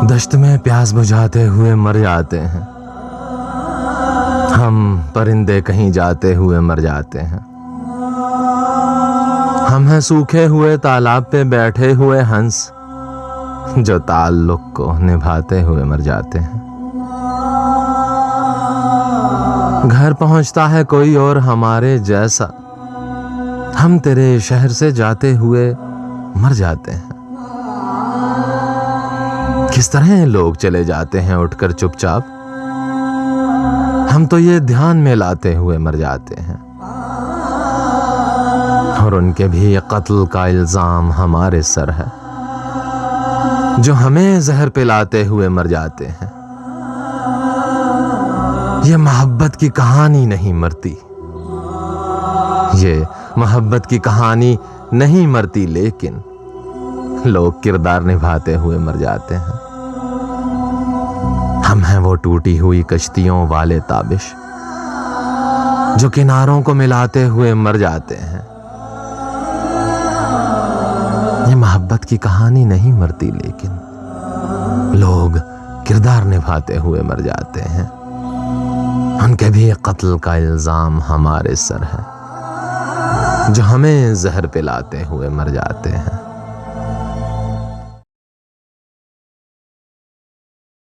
दश्त में प्यास बुझाते हुए मर जाते हैं हम, परिंदे कहीं जाते हुए मर जाते हैं। हम हैं सूखे हुए तालाब पे बैठे हुए हंस, जो ताल्लुक को निभाते हुए मर जाते हैं। घर पहुंचता है कोई और हमारे जैसा, हम तेरे शहर से जाते हुए मर जाते हैं। किस तरह लोग चले जाते हैं उठकर चुपचाप, हम तो ये ध्यान में लाते हुए मर जाते हैं। और उनके भी कत्ल का इल्जाम हमारे सर है, जो हमें जहर पिलाते हुए मर जाते हैं। ये मोहब्बत की कहानी नहीं मरती, ये मोहब्बत की कहानी नहीं मरती, लेकिन लोग किरदार निभाते हुए मर जाते हैं। हम हैं वो टूटी हुई कश्तियों वाले ताबिश, जो किनारों को मिलाते हुए मर जाते हैं। ये मोहब्बत की कहानी नहीं मरती, लेकिन लोग किरदार निभाते हुए मर जाते हैं। उनके भी कत्ल का इल्जाम हमारे सर है, जो हमें जहर पिलाते हुए मर जाते हैं।